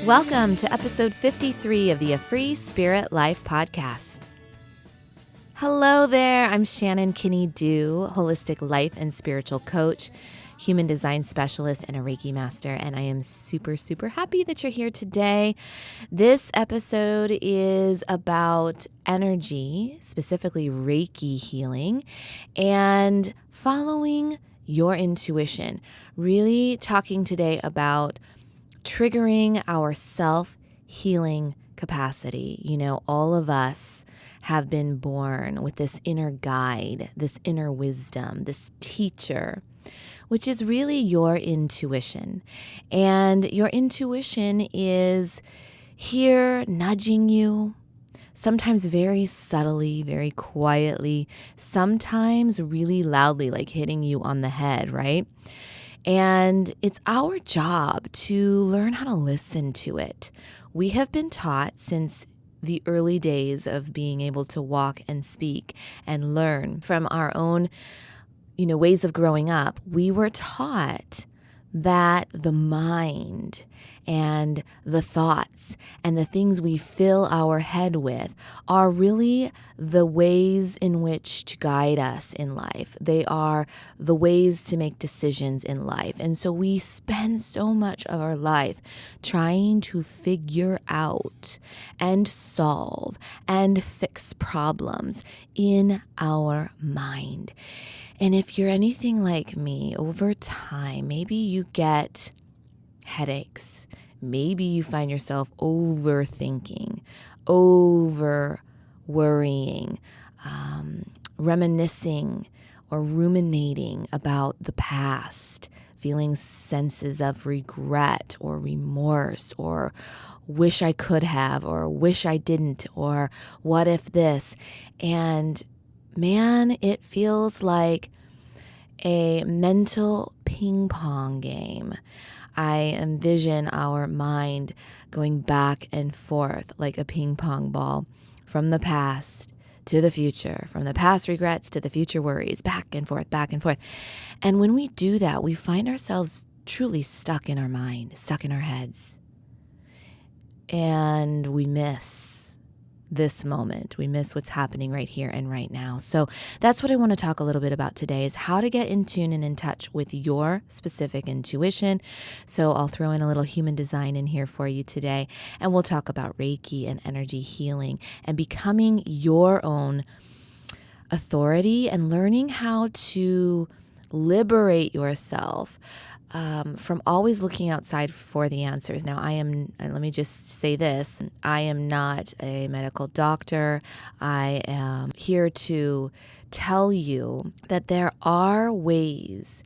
Welcome to episode 53 of the A Free Spirit Life podcast. Hello there, I'm Shannon Kinney-Duh, holistic life and spiritual coach, human design specialist, and a Reiki master, and I am super happy that you're here today. This episode is about energy, specifically Reiki healing, and following your intuition. Really talking today about triggering our self-healing capacity. You know, all of us have been born with this inner guide, this inner wisdom, this teacher, which is really your intuition. And your intuition is here nudging you, sometimes very subtly, very quietly, sometimes really loudly, like hitting you on the head, right? And it's our job to learn how to listen to it. We have been taught since the early days of being able to walk and speak and learn from our own, ways of growing up. We were taught that the mind and the thoughts and the things we fill our head with are really the ways in which to guide us in life. They are the ways to make decisions in life. And so we spend so much of our life trying to figure out and solve and fix problems in our mind. And if you're anything like me, over time, maybe you get headaches. Maybe you find yourself overthinking, over worrying, reminiscing or ruminating about the past, feeling senses of regret or remorse or wish I could have or wish I didn't or what if this. And man, it feels like a mental ping pong game. I envision our mind going back and forth like a ping pong ball from the past to the future, from the past regrets to the future worries, back and forth, back and forth. And when we do that, we find ourselves truly stuck in our mind, stuck in our heads. And we miss this moment. We miss what's happening right here and right now. So that's what I want to talk a little bit about today, is how to get in tune and in touch with your specific intuition. So I'll throw in a little human design in here for you today, and we'll talk about Reiki and energy healing and becoming your own authority and learning how to liberate yourself from always looking outside for the answers. Now, let me just say this, I am not a medical doctor. I am here to tell you that there are ways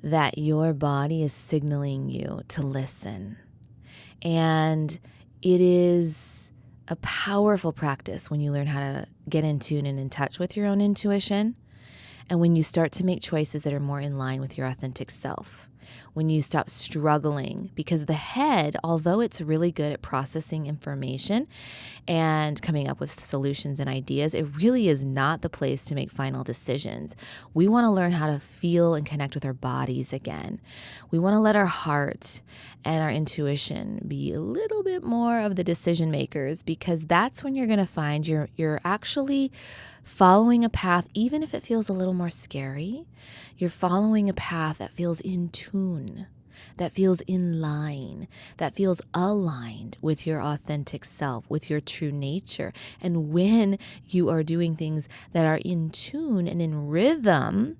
that your body is signaling you to listen. And it is a powerful practice when you learn how to get in tune and in touch with your own intuition. And when you start to make choices that are more in line with your authentic self, when you stop struggling, because the head, although it's really good at processing information and coming up with solutions and ideas, it really is not the place to make final decisions. We want to learn how to feel and connect with our bodies again. We want to let our heart and our intuition be a little bit more of the decision makers, because that's when you're going to find you're actually following a path, even if it feels a little more scary. You're following a path that feels in tune, that feels in line, that feels aligned with your authentic self, with your true nature. And when you are doing things that are in tune and in rhythm,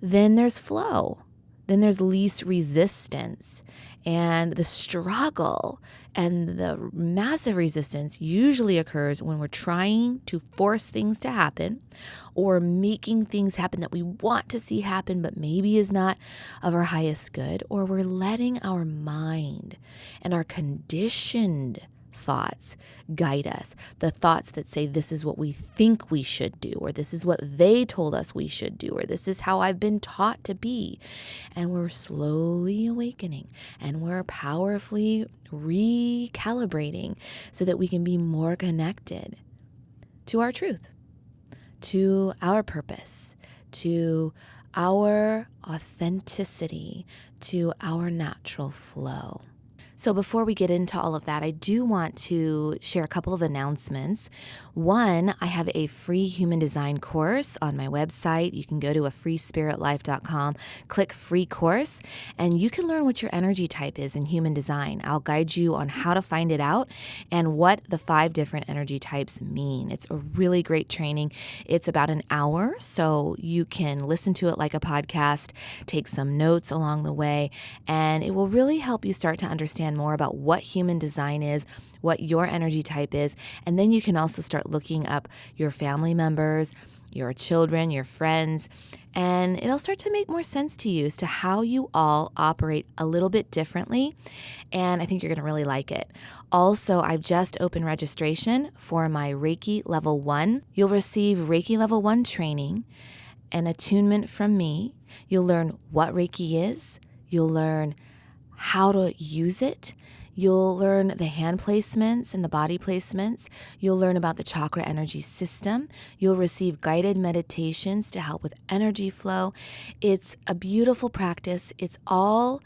then there's flow. Then there's least resistance. And the struggle and the massive resistance usually occurs when we're trying to force things to happen or making things happen that we want to see happen but maybe is not of our highest good, or we're letting our mind and our conditioned thoughts guide us. The thoughts that say this is what we think we should do, or this is what they told us we should do, or this is how I've been taught to be. And we're slowly awakening and we're powerfully recalibrating so that we can be more connected to our truth, to our purpose, to our authenticity, to our natural flow. So before we get into all of that, I do want to share a couple of announcements. One, I have a free human design course on my website. You can go to afreespiritlife.com, click free course, and you can learn what your energy type is in human design. I'll guide you on how to find it out and what the 5 different energy types mean. It's a really great training. It's about an hour, so you can listen to it like a podcast, take some notes along the way, and it will really help you start to understand more about what human design is, what your energy type is, and then you can also start looking up your family members, your children, your friends, and it'll start to make more sense to you as to how you all operate a little bit differently, and I think you're going to really like it. Also, I've just opened registration for my Reiki Level 1. You'll receive Reiki Level 1 training and attunement from me. You'll learn what Reiki is. You'll learn how to use it. You'll learn the hand placements and the body placements. You'll learn about the chakra energy system. You'll receive guided meditations to help with energy flow. It's a beautiful practice. It's all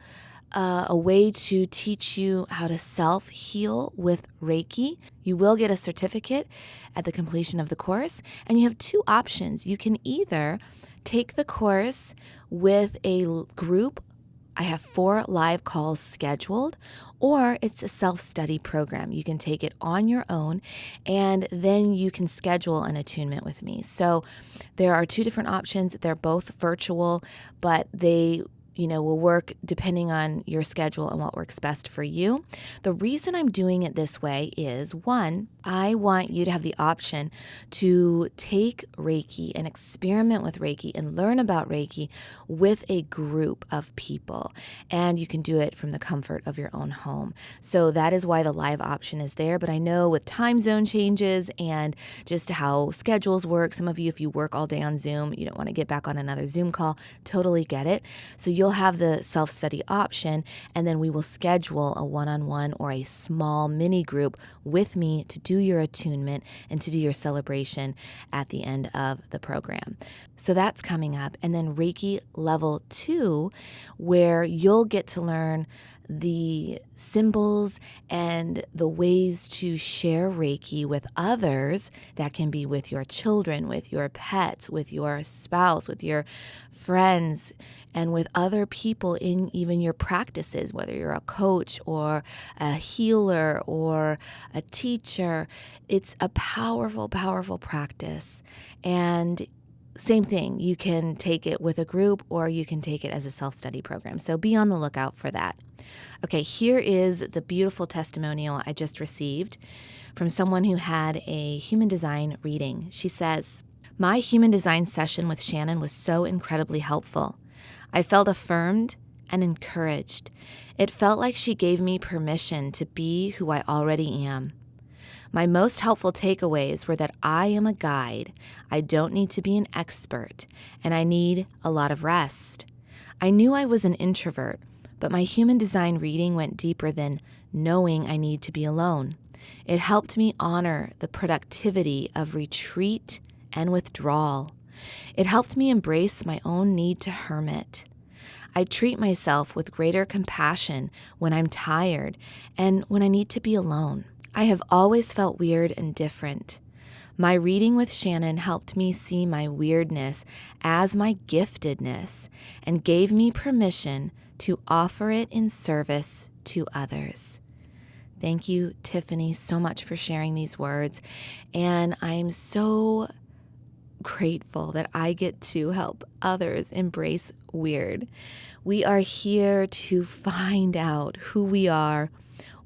a way to teach you how to self-heal with Reiki. You will get a certificate at the completion of the course, and you have 2 options. You can either take the course with a group. I have 4 live calls scheduled, or it's a self-study program. You can take it on your own, and then you can schedule an attunement with me. So there are 2 different options. They're both virtual, but they will work depending on your schedule and what works best for you. The reason I'm doing it this way is, 1, I want you to have the option to take Reiki and experiment with Reiki and learn about Reiki with a group of people. And you can do it from the comfort of your own home. So that is why the live option is there. But I know with time zone changes and just how schedules work, some of you, if you work all day on Zoom, you don't want to get back on another Zoom call. Totally get it. So you'll have the self-study option, and then we will schedule a one-on-one or a small mini group with me to do your attunement and to do your celebration at the end of the program. So that's coming up. And then Reiki Level 2, where you'll get to learn the symbols and the ways to share Reiki with others. That can be with your children, with your pets, with your spouse, with your friends, and with other people in even your practices, whether you're a coach or a healer or a teacher. It's a powerful, powerful practice. And same thing, you can take it with a group or you can take it as a self-study program. So be on the lookout for that. Okay, here is the beautiful testimonial I just received from someone who had a human design reading. She says, "My human design session with Shannon was so incredibly helpful. I felt affirmed and encouraged. It felt like she gave me permission to be who I already am. My most helpful takeaways were that I am a guide. I don't need to be an expert, and I need a lot of rest. I knew I was an introvert, but my human design reading went deeper than knowing I need to be alone. It helped me honor the productivity of retreat and withdrawal. It helped me embrace my own need to hermit. I treat myself with greater compassion when I'm tired and when I need to be alone. I have always felt weird and different. My reading with Shannon helped me see my weirdness as my giftedness and gave me permission to offer it in service to others." Thank you, Tiffany, so much for sharing these words. And I'm so grateful that I get to help others embrace weird. We are here to find out who we are,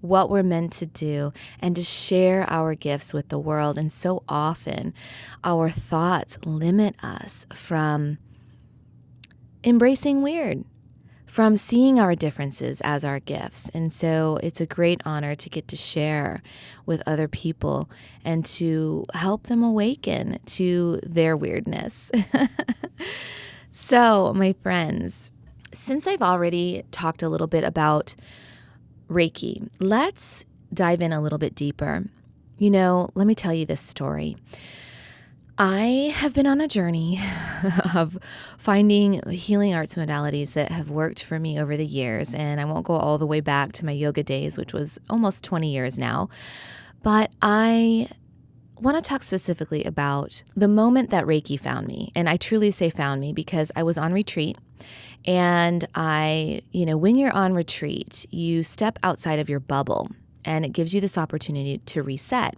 what we're meant to do, and to share our gifts with the world. And so often our thoughts limit us from embracing weird, from seeing our differences as our gifts. And so it's a great honor to get to share with other people and to help them awaken to their weirdness. So, my friends, since I've already talked a little bit about Reiki, let's dive in a little bit deeper. Let me tell you this story. I have been on a journey of finding healing arts modalities that have worked for me over the years. And I won't go all the way back to my yoga days, which was almost 20 years now. But I want to talk specifically about the moment that Reiki found me. And I truly say found me because I was on retreat. And when you're on retreat, you step outside of your bubble and it gives you this opportunity to reset.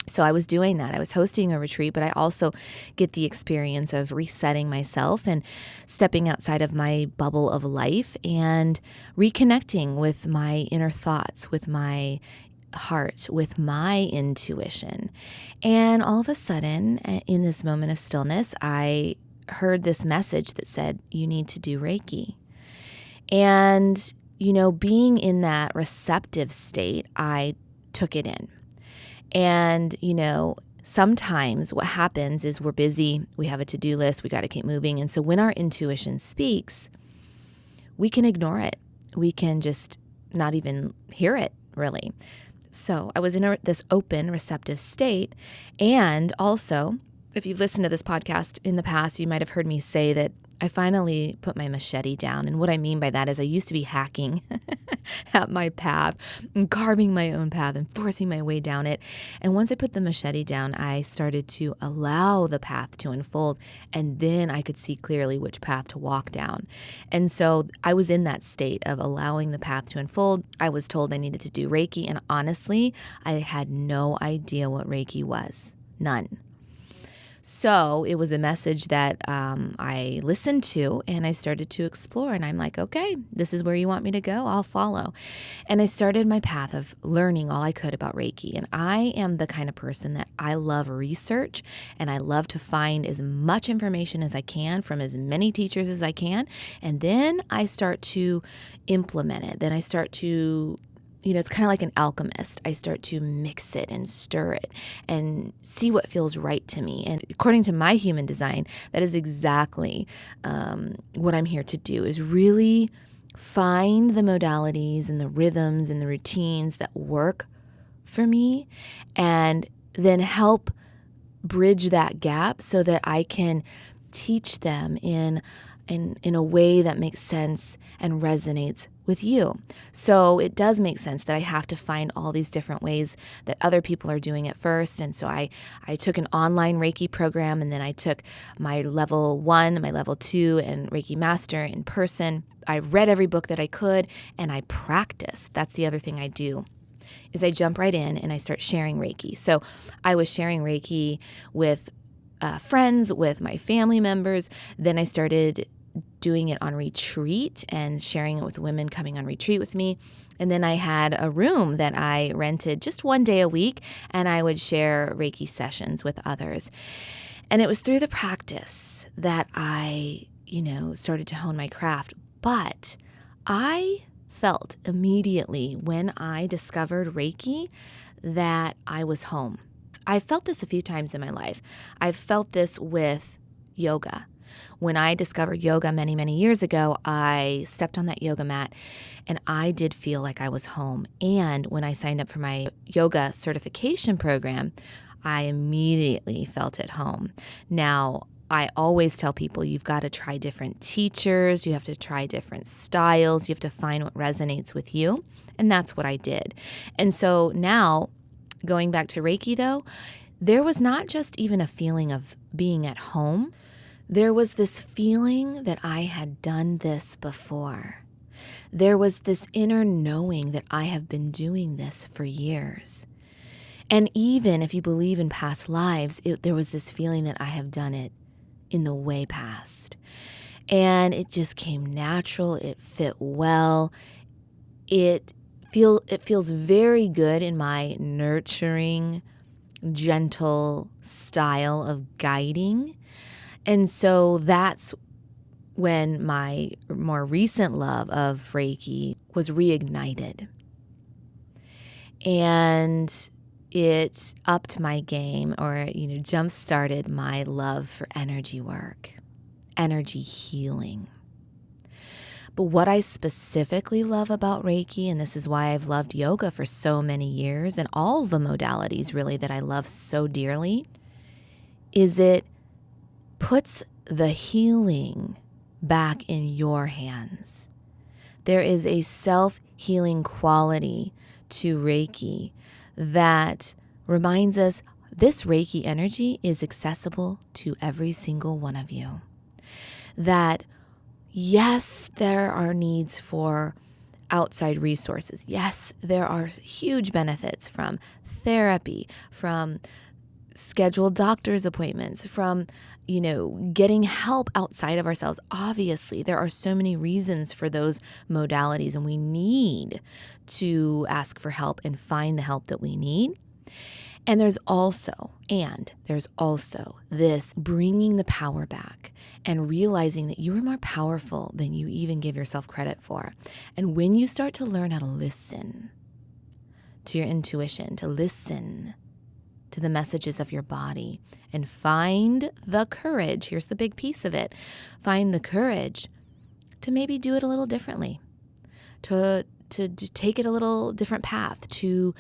So I was doing that. I was hosting a retreat, but I also get the experience of resetting myself and stepping outside of my bubble of life and reconnecting with my inner thoughts, with my heart, with my intuition. And all of a sudden, in this moment of stillness, I heard this message that said, you need to do Reiki. And, being in that receptive state, I took it in. And, sometimes what happens is we're busy, we have a to-do list, we got to keep moving. And so when our intuition speaks, we can ignore it. We can just not even hear it, really. So I was in this open, receptive state. And also, if you've listened to this podcast in the past, you might have heard me say that I finally put my machete down. And what I mean by that is I used to be hacking at my path and carving my own path and forcing my way down it. And once I put the machete down, I started to allow the path to unfold. And then I could see clearly which path to walk down. And so I was in that state of allowing the path to unfold. I was told I needed to do Reiki. And honestly, I had no idea what Reiki was. None. So it was a message that I listened to and I started to explore. And I'm like, okay, this is where you want me to go. I'll follow. And I started my path of learning all I could about Reiki. And I am the kind of person that I love research and I love to find as much information as I can from as many teachers as I can. And then I start to implement it. Then I start to it's kind of like an alchemist. I start to mix it and stir it and see what feels right to me. And according to my human design, that is exactly what I'm here to do, is really find the modalities and the rhythms and the routines that work for me and then help bridge that gap so that I can teach them in a way that makes sense and resonates with you. So it does make sense that I have to find all these different ways that other people are doing it first. And so I took an online Reiki program, and then I took my level 1, my level 2, and Reiki Master in person. I read every book that I could, and I practiced. That's the other thing I do, is I jump right in and I start sharing Reiki. So I was sharing Reiki with friends, with my family members. Then I started doing it on retreat and sharing it with women coming on retreat with me. And then I had a room that I rented just one day a week, and I would share Reiki sessions with others. And it was through the practice that I, started to hone my craft. But I felt immediately when I discovered Reiki that I was home. I felt this a few times in my life. I've felt this with yoga. When I discovered yoga many, many years ago, I stepped on that yoga mat and I did feel like I was home. And when I signed up for my yoga certification program, I immediately felt at home. Now, I always tell people you've got to try different teachers, you have to try different styles, you have to find what resonates with you. And that's what I did. And so now, going back to Reiki though, there was not just even a feeling of being at home. There was this feeling that I had done this before. There was this inner knowing that I have been doing this for years. And even if you believe in past lives, there was this feeling that I have done it in the way past. And it just came natural. It fit well. It feels very good in my nurturing, gentle style of guiding. And so that's when my more recent love of Reiki was reignited. And it upped my game, or, jump-started my love for energy work, energy healing. But what I specifically love about Reiki, and this is why I've loved yoga for so many years, and all the modalities really that I love so dearly, is it puts the healing back in your hands. There is a self-healing quality to Reiki that reminds us this Reiki energy is accessible to every single one of you. That yes, there are needs for outside resources. Yes, there are huge benefits from therapy, from scheduled doctor's appointments, from, getting help outside of ourselves. Obviously, there are so many reasons for those modalities, and we need to ask for help and find the help that we need. And there's also this bringing the power back and realizing that you are more powerful than you even give yourself credit for. And when you start to learn how to listen to your intuition, to listen to the messages of your body and find the courage, here's the big piece of it, find the courage to maybe do it a little differently, to take it a little different path, to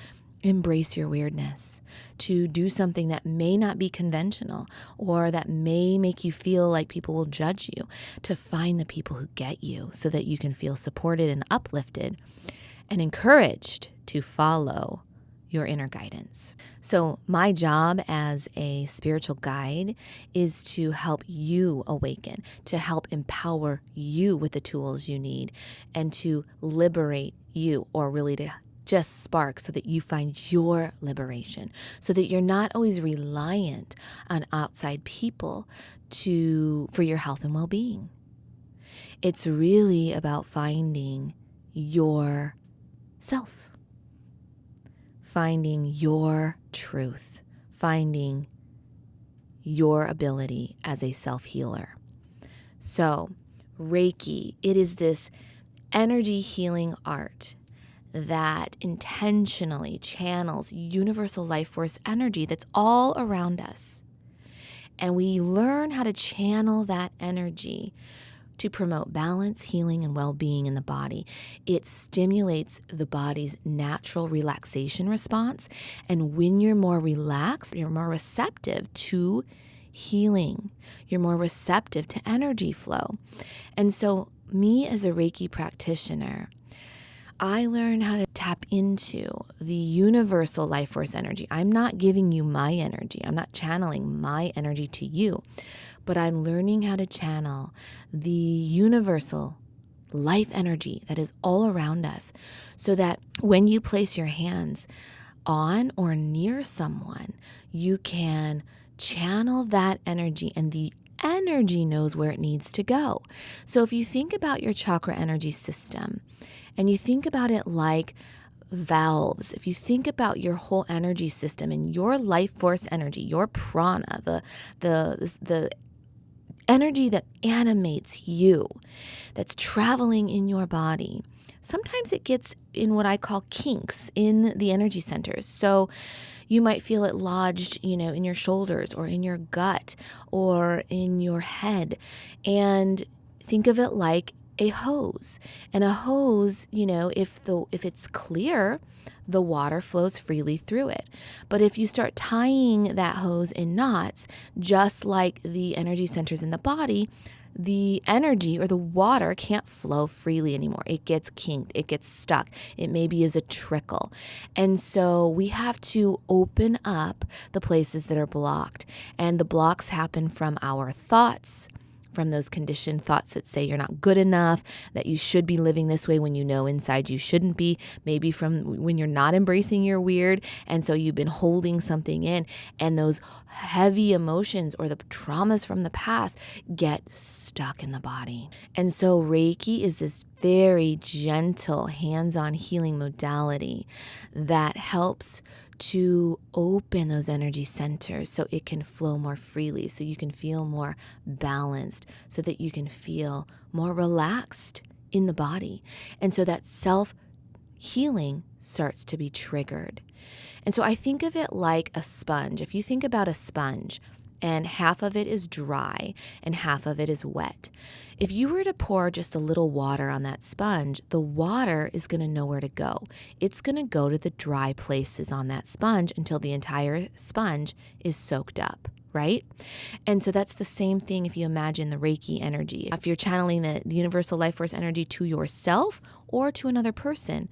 embrace your weirdness, to do something that may not be conventional or that may make you feel like people will judge you, to find the people who get you so that you can feel supported and uplifted and encouraged to follow your inner guidance. So my job as a spiritual guide is to help you awaken, to help empower you with the tools you need, and to liberate you, or really to just spark so that you find your liberation, so that you're not always reliant on outside people for your health and well-being. It's really about finding yourself, finding your truth, finding your ability as a self-healer. So Reiki, it is this energy healing art that intentionally channels universal life force energy that's all around us. And we learn how to channel that energy to promote balance, healing, and well-being in the body. It stimulates the body's natural relaxation response. And when you're more relaxed, you're more receptive to healing. You're more receptive to energy flow. And so me as a Reiki practitioner, I learn how to tap into the universal life force energy. I'm not giving you my energy. I'm not channeling my energy to you, but I'm learning how to channel the universal life energy that is all around us, so that when you place your hands on or near someone, you can channel that energy, and the energy knows where it needs to go. So if you think about your chakra energy system and you think about it like valves, if you think about your whole energy system and your life force energy, your prana, the energy that animates you, that's traveling in your body, sometimes it gets in what I call kinks in the energy centers. So you might feel it lodged, in your shoulders or in your gut or in your head. And think of it like a hose. And a hose, if it's clear, the water flows freely through it. But if you start tying that hose in knots, just like the energy centers in the body, the energy or the water can't flow freely anymore. It gets kinked, it gets stuck. It maybe is a trickle. And so we have to open up the places that are blocked. And the blocks happen from our thoughts, from those conditioned thoughts that say you're not good enough, that you should be living this way when you know inside you shouldn't be, maybe from when you're not embracing your weird, and so you've been holding something in, and those heavy emotions or the traumas from the past get stuck in the body. And so Reiki is this very gentle, hands-on healing modality that helps to open those energy centers so it can flow more freely, so you can feel more balanced, so that you can feel more relaxed in the body. And so that self-healing starts to be triggered. And so I think of it like a sponge. If you think about a sponge, and half of it is dry and half of it is wet. If you were to pour just a little water on that sponge, the water is going to know where to go. It's going to go to the dry places on that sponge until the entire sponge is soaked up. right? And so that's the same thing if you imagine the Reiki energy. If you're channeling the universal life force energy to yourself or to another person,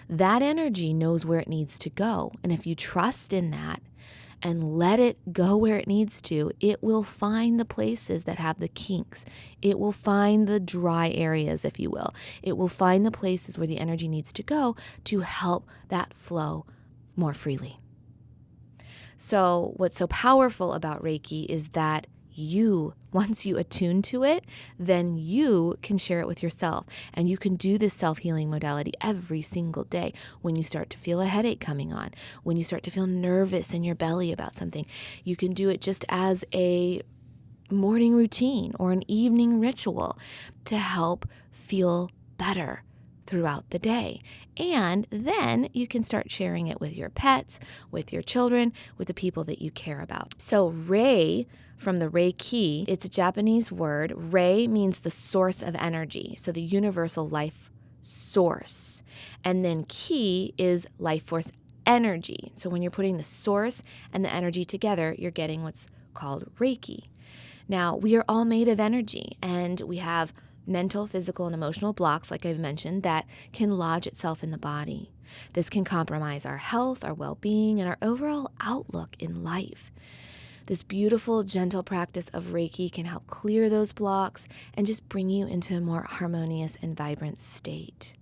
that energy knows where it needs to go. And if you trust in that and let it go where it needs to, it will find the places that have the kinks. It will find the dry areas, if you will. It will find the places where the energy needs to go to help that flow more freely. So what's so powerful about Reiki is that once you attune to it, then you can share it with yourself. And you can do this self-healing modality every single day. When you start to feel a headache coming on, when you start to feel nervous in your belly about something, you can do it just as a morning routine or an evening ritual to help feel better throughout the day. And then you can start sharing it with your pets, with your children, with the people that you care about. So Rei, from the Reiki, it's a Japanese word. Rei means the source of energy, so the universal life source. And then Ki is life force energy. So when you're putting the source and the energy together, you're getting what's called Reiki. Now, we are all made of energy, and we have mental, physical, and emotional blocks, like I've mentioned, that can lodge itself in the body. This can compromise our health, our well-being, and our overall outlook in life. This beautiful, gentle practice of Reiki can help clear those blocks and just bring you into a more harmonious and vibrant state.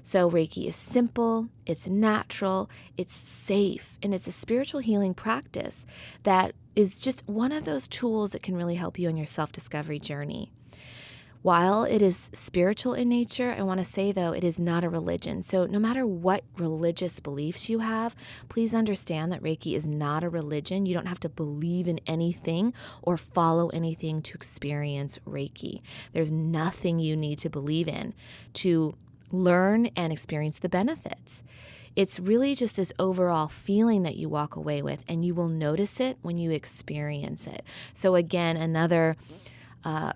So Reiki is simple, it's natural, it's safe, and it's a spiritual healing practice that is just one of those tools that can really help you on your self-discovery journey. While it is spiritual in nature, I want to say, though, it is not a religion. So no matter what religious beliefs you have, please understand that Reiki is not a religion. You don't have to believe in anything or follow anything to experience Reiki. There's nothing you need to believe in to learn and experience the benefits. It's really just this overall feeling that you walk away with, and you will notice it when you experience it. So again, another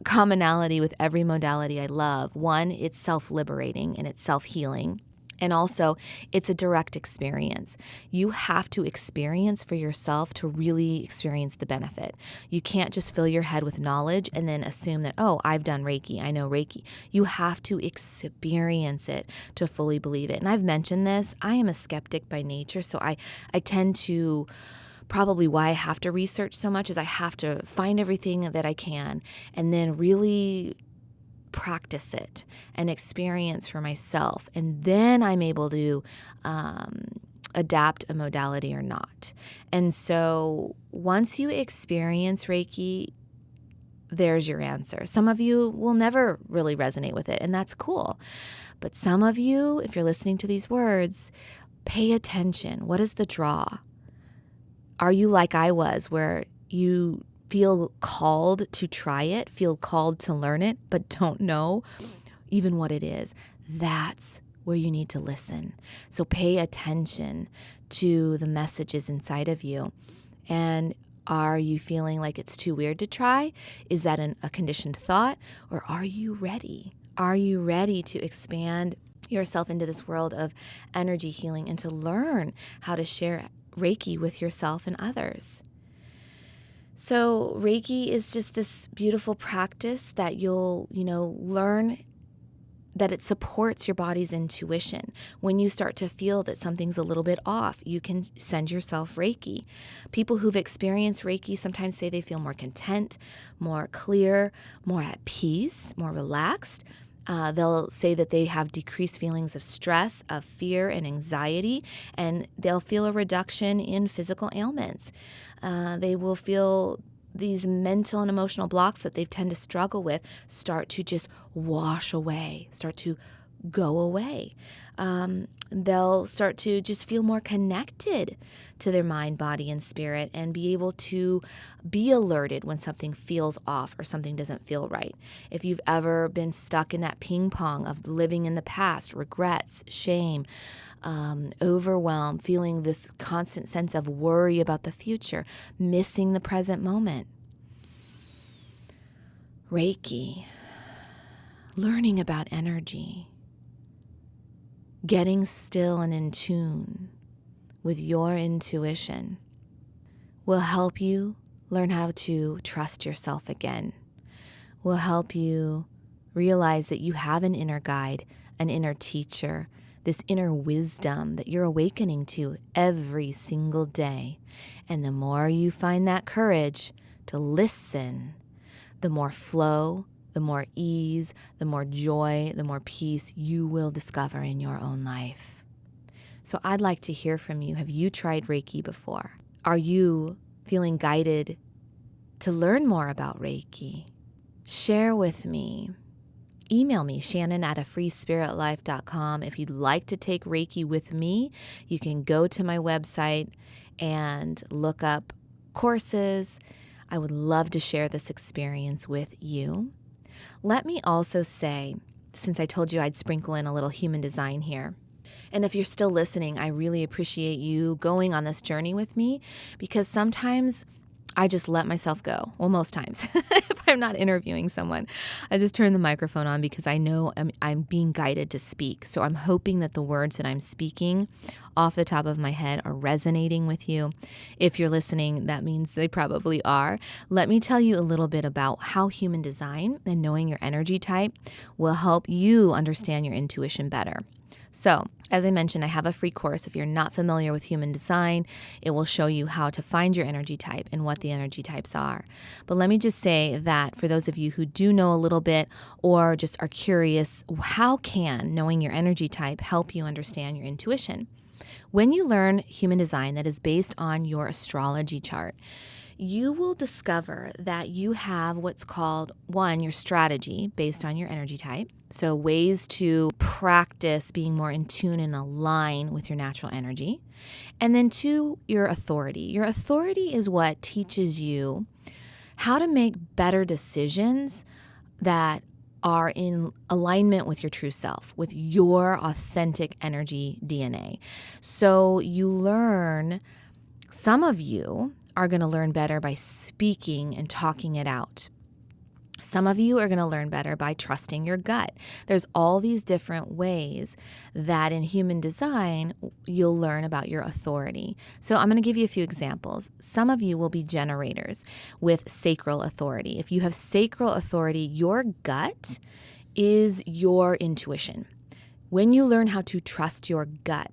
commonality with every modality I love. One, it's self-liberating and it's self-healing. And also, it's a direct experience. You have to experience for yourself to really experience the benefit. You can't just fill your head with knowledge and then assume that, oh, I've done Reiki, I know Reiki. You have to experience it to fully believe it. And I've mentioned this. I am a skeptic by nature, so I tend to... Probably why I have to research so much is I have to find everything that I can and then really practice it and experience for myself. And then I'm able to adapt a modality or not. And so once you experience Reiki, there's your answer. Some of you will never really resonate with it, and that's cool. But some of you, if you're listening to these words, pay attention. What is the draw? Are you like I was, where you feel called to try it, feel called to learn it, but don't know even what it is? That's where you need to listen. So pay attention to the messages inside of you. And are you feeling like it's too weird to try? Is that a conditioned thought? Or are you ready? Are you ready to expand yourself into this world of energy healing and to learn how to share Reiki with yourself and others? So Reiki is just this beautiful practice that you'll, learn that it supports your body's intuition. When you start to feel that something's a little bit off, you can send yourself Reiki. People who've experienced Reiki sometimes say they feel more content, more clear, more at peace, more relaxed. They'll say that they have decreased feelings of stress, of fear, and anxiety, and they'll feel a reduction in physical ailments. They will feel these mental and emotional blocks that they tend to struggle with start to just wash away, start to go away. They'll start to just feel more connected to their mind, body, and spirit, and be able to be alerted when something feels off or something doesn't feel right. If you've ever been stuck in that ping pong of living in the past, regrets, shame, overwhelm, feeling this constant sense of worry about the future, missing the present moment. Reiki, learning about energy, getting still and in tune with your intuition will help you learn how to trust yourself again. We'll help you realize that you have an inner guide, an inner teacher, this inner wisdom that you're awakening to every single day. And the more you find that courage to listen, the more flow, the more ease, the more joy, the more peace you will discover in your own life. So I'd like to hear from you. Have you tried Reiki before? Are you feeling guided to learn more about Reiki? Share with me. Email me, shannon@afreespiritlife.com. If you'd like to take Reiki with me, you can go to my website and look up courses. I would love to share this experience with you. Let me also say, since I told you I'd sprinkle in a little human design here, and if you're still listening, I really appreciate you going on this journey with me, because sometimes I just let myself go. Well, most times, if I'm not interviewing someone, I just turn the microphone on because I know I'm being guided to speak. So I'm hoping that the words that I'm speaking off the top of my head are resonating with you. If you're listening, that means they probably are. Let me tell you a little bit about how human design and knowing your energy type will help you understand your intuition better. So, as I mentioned, I have a free course. If you're not familiar with human design, it will show you how to find your energy type and what the energy types are. But let me just say that for those of you who do know a little bit or just are curious, how can knowing your energy type help you understand your intuition? When you learn human design that is based on your astrology chart, you will discover that you have what's called, one, your strategy based on your energy type. So ways to practice being more in tune and align with your natural energy. And then two, your authority. Your authority is what teaches you how to make better decisions that are in alignment with your true self, with your authentic energy DNA. So you learn, some of you are going to learn better by speaking and talking it out. Some of you are going to learn better by trusting your gut. There's all these different ways that in human design, you'll learn about your authority. So I'm going to give you a few examples. Some of you will be generators with sacral authority. If you have sacral authority, your gut is your intuition. When you learn how to trust your gut,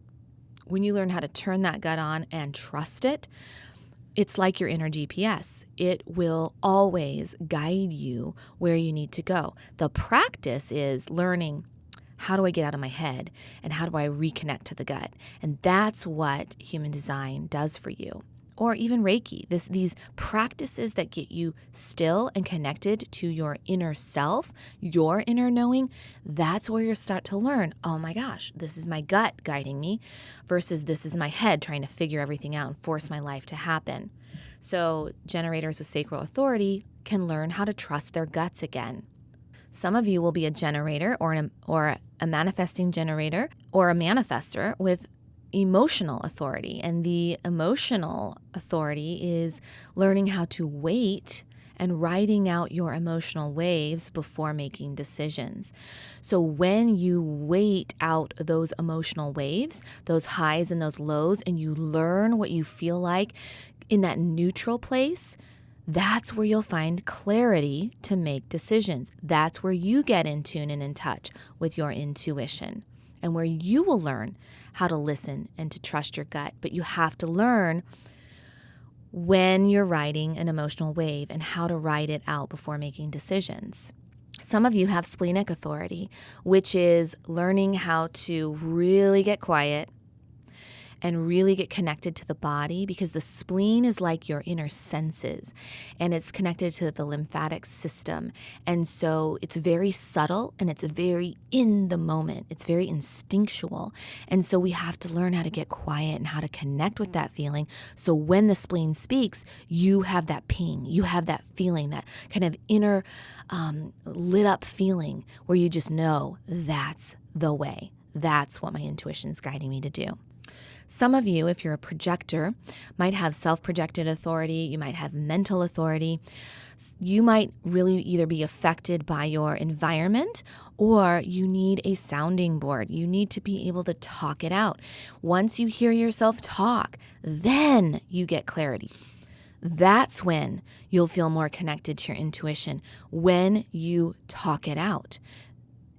when you learn how to turn that gut on and trust it, it's like your inner GPS. It will always guide you where you need to go. The practice is learning, how do I get out of my head and how do I reconnect to the gut? And that's what human design does for you. Or even Reiki, these practices that get you still and connected to your inner self, your inner knowing, that's where you start to learn, oh my gosh, this is my gut guiding me versus this is my head trying to figure everything out and force my life to happen. So generators with sacral authority can learn how to trust their guts again. Some of you will be a generator or a manifesting generator or a manifester with emotional authority. And the emotional authority is learning how to wait and writing out your emotional waves before making decisions. So when you wait out those emotional waves, those highs and those lows, and you learn what you feel like in that neutral place, that's where you'll find clarity to make decisions. That's where you get in tune and in touch with your intuition, and where you will learn how to listen and to trust your gut. But you have to learn when you're riding an emotional wave and how to ride it out before making decisions. Some of you have splenic authority, which is learning how to really get quiet and really get connected to the body, because the spleen is like your inner senses and it's connected to the lymphatic system. And so it's very subtle and it's very in the moment. It's very instinctual. And so we have to learn how to get quiet and how to connect with that feeling. So when the spleen speaks, you have that ping, you have that feeling, that kind of inner lit up feeling where you just know that's the way. That's what my intuition's guiding me to do. Some of you, if you're a projector, might have self-projected authority. You might have mental authority. You might really either be affected by your environment, or you need a sounding board. You need to be able to talk it out. Once you hear yourself talk, then you get clarity. That's when you'll feel more connected to your intuition, when you talk it out.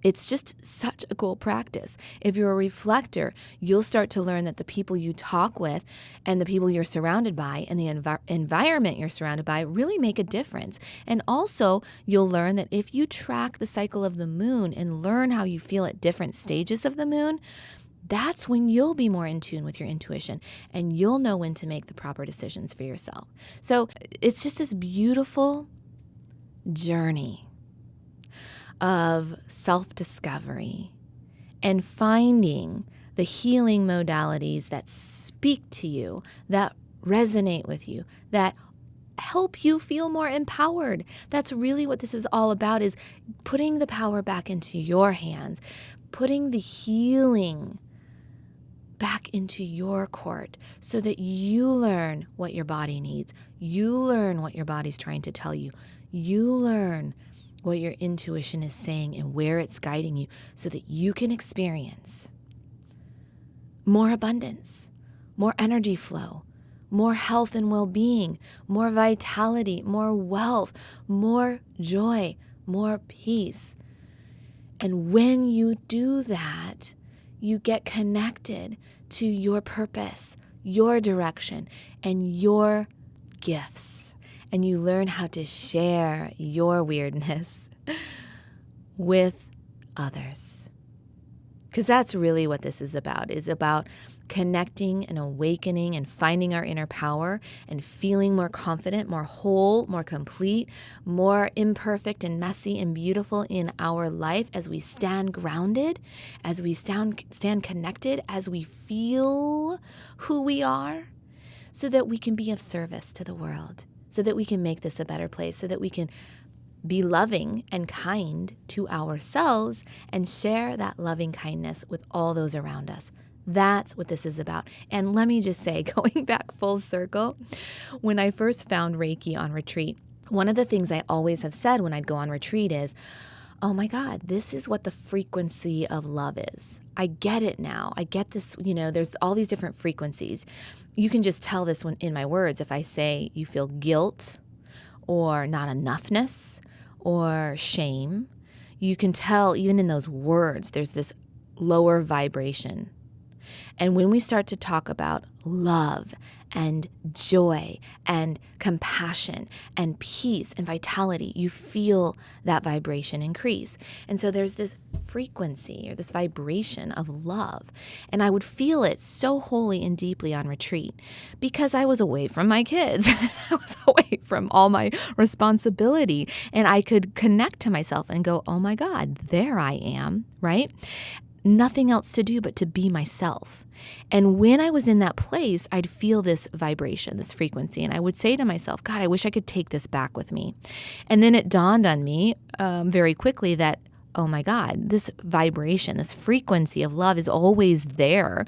It's just such a cool practice. If you're a reflector, you'll start to learn that the people you talk with and the people you're surrounded by and the environment you're surrounded by really make a difference. And also, you'll learn that if you track the cycle of the moon and learn how you feel at different stages of the moon, that's when you'll be more in tune with your intuition and you'll know when to make the proper decisions for yourself. So it's just this beautiful journey of self-discovery and finding the healing modalities that speak to you, that resonate with you, that help you feel more empowered. That's really what this is all about, is putting the power back into your hands, putting the healing back into your court so that you learn what your body needs. You learn what your body's trying to tell you. You learn what your intuition is saying and where it's guiding you so that you can experience more abundance, more energy flow, more health and well-being, more vitality, more wealth, more joy, more peace. And when you do that, you get connected to your purpose, your direction, and your gifts. And you learn how to share your weirdness with others. Because that's really what this is about connecting and awakening and finding our inner power and feeling more confident, more whole, more complete, more imperfect and messy and beautiful in our life as we stand grounded, as we stand connected, as we feel who we are, so that we can be of service to the world, so that we can make this a better place, so that we can be loving and kind to ourselves and share that loving kindness with all those around us. That's what this is about. And let me just say, going back full circle, when I first found Reiki on retreat, one of the things I always have said when I'd go on retreat is, oh my God, this is what the frequency of love is. I get it now. I get this, there's all these different frequencies. You can just tell this when in my words. If I say you feel guilt or not enoughness or shame, you can tell even in those words, there's this lower vibration. And when we start to talk about love and joy and compassion and peace and vitality, you feel that vibration increase. And so there's this frequency or this vibration of love. And I would feel it so wholly and deeply on retreat because I was away from my kids. I was away from all my responsibility. And I could connect to myself and go, oh my God, there I am, right? Nothing else to do but to be myself. And when I was in that place, I'd feel this vibration, this frequency. And I would say to myself, God, I wish I could take this back with me. And then it dawned on me very quickly that, oh my God, this vibration, this frequency of love is always there.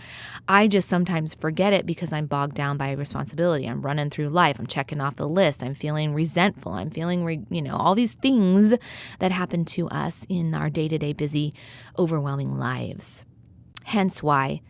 I just sometimes forget it because I'm bogged down by responsibility. I'm running through life. I'm checking off the list. I'm feeling resentful. I'm feeling, all these things that happen to us in our day-to-day busy, overwhelming lives. Hence why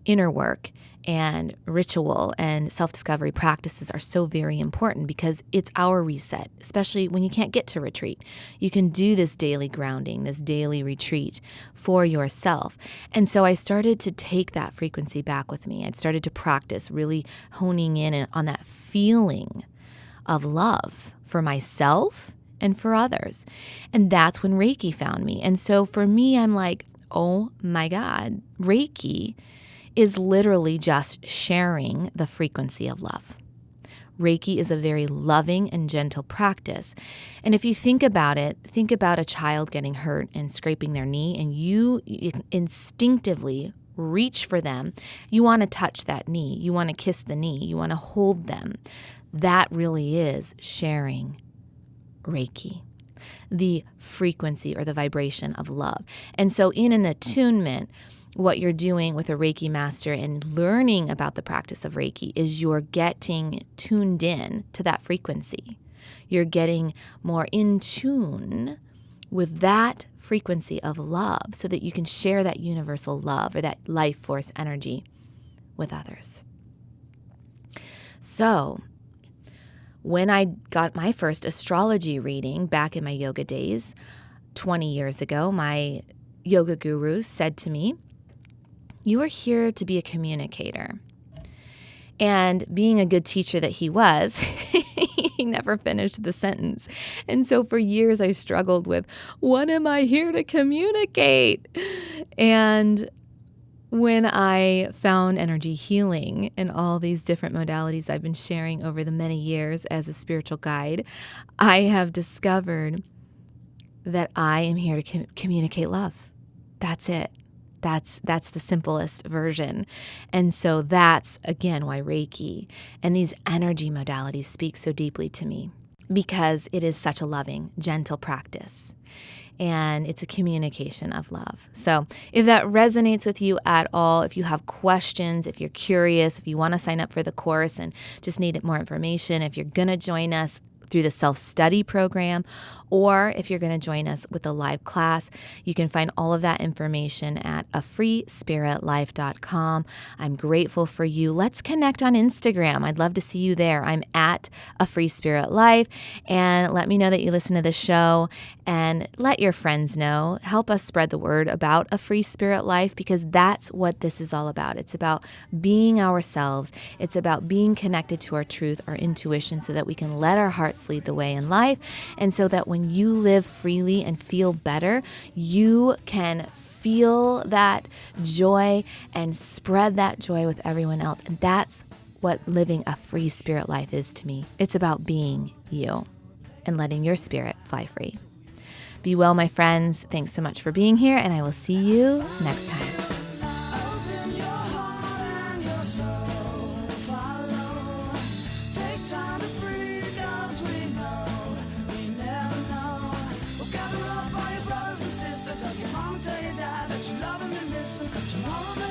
inner work and ritual and self-discovery practices are so very important, because it's our reset, especially when you can't get to retreat. You can do this daily grounding, this daily retreat for yourself. And so I started to take that frequency back with me. I started to practice really honing in on that feeling of love for myself and for others. And that's when Reiki found me. And so for me, I'm like, oh my God, Reiki is literally just sharing the frequency of love. Reiki is a very loving and gentle practice. And if you think about it, think about a child getting hurt and scraping their knee, and you instinctively reach for them. You want to touch that knee. You want to kiss the knee. You want to hold them. That really is sharing Reiki, the frequency or the vibration of love. And so in an attunement, what you're doing with a Reiki master and learning about the practice of Reiki is you're getting tuned in to that frequency. You're getting more in tune with that frequency of love so that you can share that universal love or that life force energy with others. So When I got my first astrology reading back in my yoga days, 20 years ago, my yoga guru said to me, "You are here to be a communicator." And being a good teacher that he was, he never finished the sentence. And so for years I struggled with, what am I here to communicate? And when I found energy healing and all these different modalities I've been sharing over the many years as a spiritual guide, I have discovered that I am here to communicate love. That's it. That's the simplest version. And so that's, again, why Reiki and these energy modalities speak so deeply to me, because it is such a loving, gentle practice. And it's a communication of love. So if that resonates with you at all, if you have questions, if you're curious, if you want to sign up for the course and just need more information, if you're going to join us through the self-study program, or if you're going to join us with a live class, you can find all of that information at afreespiritlife.com. I'm grateful for you. Let's connect on Instagram. I'd love to see you there. I'm at A Free Spirit Life, and let me know that you listen to the show, and let your friends know. Help us spread the word about A Free Spirit Life, because that's what this is all about. It's about being ourselves. It's about being connected to our truth, our intuition, so that we can let our hearts lead the way in life, and so that when you live freely and feel better, you can feel that joy and spread that joy with everyone else. And that's what living a free spirit life is to me. It's about being you and letting your spirit fly free. Be well, my friends. Thanks so much for being here, and I will see you next time. Tell your mom, tell your dad that you love them and miss them, 'cause tomorrow